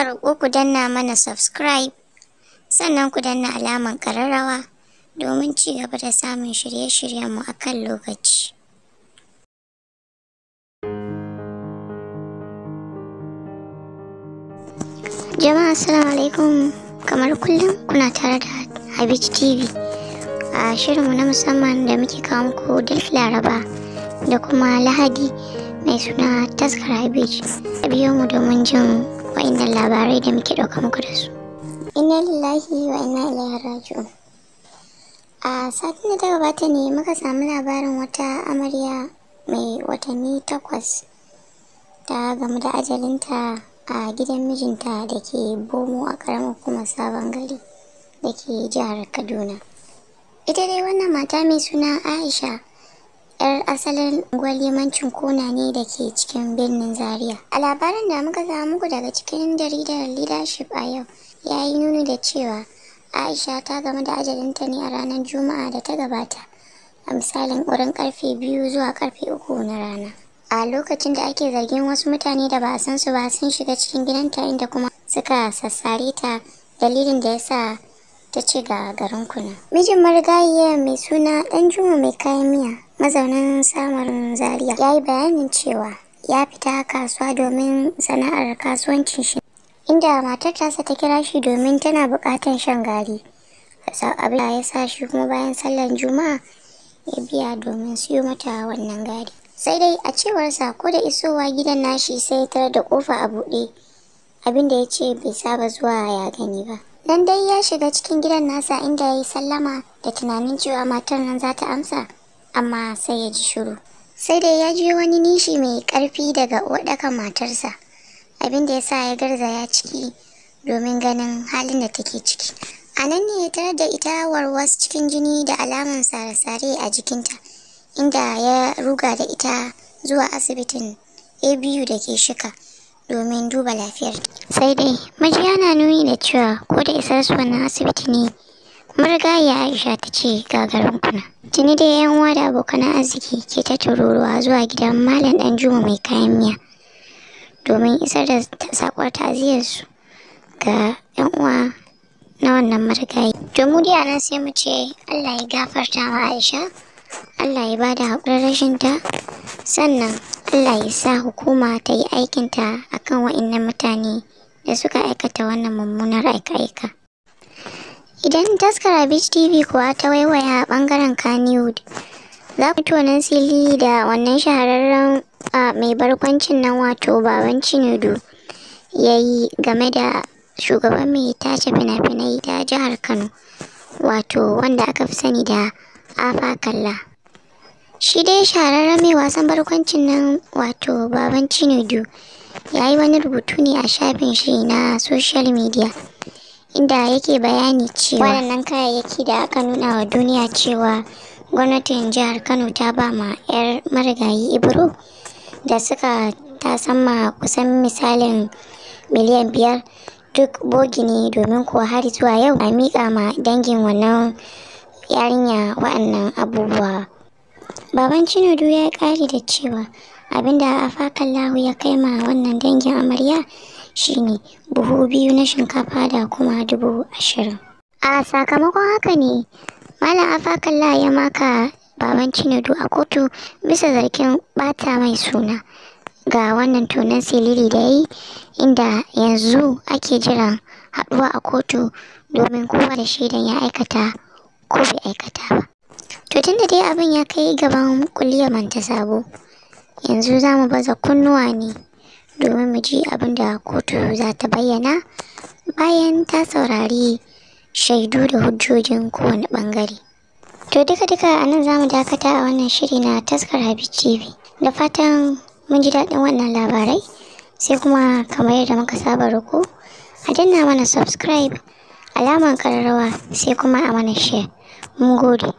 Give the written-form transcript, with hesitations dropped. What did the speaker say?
roƙo ku danna mana subscribe, sannan ku danna alaman ƙararrawa domin ci gaba da samun shirye-shiryenmu a kan lokaci. Jama'a assalamu alaikum, kamar kullum kuna tare da Habij TV a shirinmu na musamman da muke kawo muku da Laraba da kuma Lahadi mai suna taskar Habij. Biyo mu domin jin wa'innan labarai da muke ɗauka muku da su. Inna lillahi wa inna ilaihi raji'un. A satin da ta gabata ne muka samu labarin wata amarya mai watanni 8 ta gamu da ajalinta a gidan mijinta da ke Bomo a ƙaramar hukumar Sabon Gari da ke jihar Kaduna. Ita dai wannan mata mai suna Aisha, 'yar asalin unguwar limancin Kona ne da ke cikin birnin Zaria. A labarin da muka samu muku daga cikin jaridar Leadership a yau ya yi nuni da cewa Aisha ta gamu da ajalinta ne a ranar Juma'a da ta gabata a misalin wurin karfe 2 zuwa karfe 3 na rana. A lokacin da ake zargin wasu mutane da ba a san su ba sun shiga cikin gidanta inda kuma suka sassare ta, dalilin da ya sa ta ce ga garin kuna. Mijin marigayiyar mai suna Ɗanjuma mai kayan miya mazaunin Samarin Zaria ya yi bayanin cewa ya fita kasuwa domin sana'ar kasuwancin shi, inda matar tasa ta kira shi domin tana buƙatar shan gari. Abin da ya sa shi kuma bayan sallar Juma'a ya biya domin siyo mata wannan gari. Sai dai a cewarsa ko da isowa gidan nashi sai ya tarar da ƙofa a buɗe, abin da ya ce bai saba zuwa ya gani ba. Dan dai ya shiga cikin gidan nasa inda ya yi sallama da tunanin cewa matar nan za ta amsa, amma sai ya ji shiru. Sai dai ya ji wani nishi mai ƙarfi daga uwarɗakan matarsa, abin da ya sa ya garzaya ciki domin ganin halin da take ciki. A nan ne ya tarar da ita warwas cikin jini da alaman sare-sare a jikinta, inda ya ruga da ita zuwa asibitin ABU da ke Shika domin duba lafiyar. Sai dai majiya na nuni da cewa ko da isar su wannan asibiti ne marigayiya Aisha ta ce gagarin kuna. Tuni da yan uwa da abokan arziki ke ta tururuwa zuwa gidan Malam Ɗanjuma mai kayan miya domin isar da saƙon ta'aziyarsu ga yan uwa na wannan marigayi. To mu dai anan sai mu ce Allah ya gafarta wa Aisha, Allah ya bada haƙurin rashinta, sannan Allah ya sa hukuma ta yi aikinta akan wa'innan mutane da suka aikata wannan mummunar aika-aika. Idan taskar Habij TV kuwa ta waiwaya a ɓangaren Kannywood, za ku tonan sili da wannan shahararren mai barkwancin nan wato Baban Cinedu ya yi game da shugaban mai tace fina-finai ta jihar Kano, wato wanda aka fi sani da Afa Kalla. Shi dai shahararren mai wasan barkwancin nan wato Baban Cinedu ya yi wani rubutu ne a shafin shi na social media, inda yake bayani cewa waɗannan kayayyaki da aka nuna wa duniya cewa gwamnatin jihar Kano ta ba ma 'yar marigayi Ibro da suka tasamma kusan misalin miliyan 5 duk bogi ne, domin kuwa har zuwa yau a miƙa ma dangin wannan yarinya waɗannan abubuwa. Baban Cinedu ya ƙari da cewa abinda Afa Kallahu ya kai ma wannan dangin amarya shine buhu 2 na shinkafa da kuma 20,000. A sakamakon haka ne Malam Afa Kallahu ya maka Baban Cinedu a kotu bisa zargin bata mai suna ga wannan tonon siliri da yi, inda yanzu ake jiran haɗuwa a kotu domin kowa da shaidan ya aikata ko bai aikata ba. To tunda dai abin ya kai gaban kuliyar Manta Sabo, yanzu za mu baza kunnuwa ne domin mu ji abin da kotu za ta bayyana bayan ta saurari shaidu da hujjojin kowane ɓangare. To duka-duka a nan za mu dakata a wannan shiri na taskar Habij TV. Da fatan mun ji daɗin wannan labarai, sai kuma kamar yadda muka saba roƙo a danna mana subscribe, alaman ƙararrawa, sai kuma a mana share. Mun gode.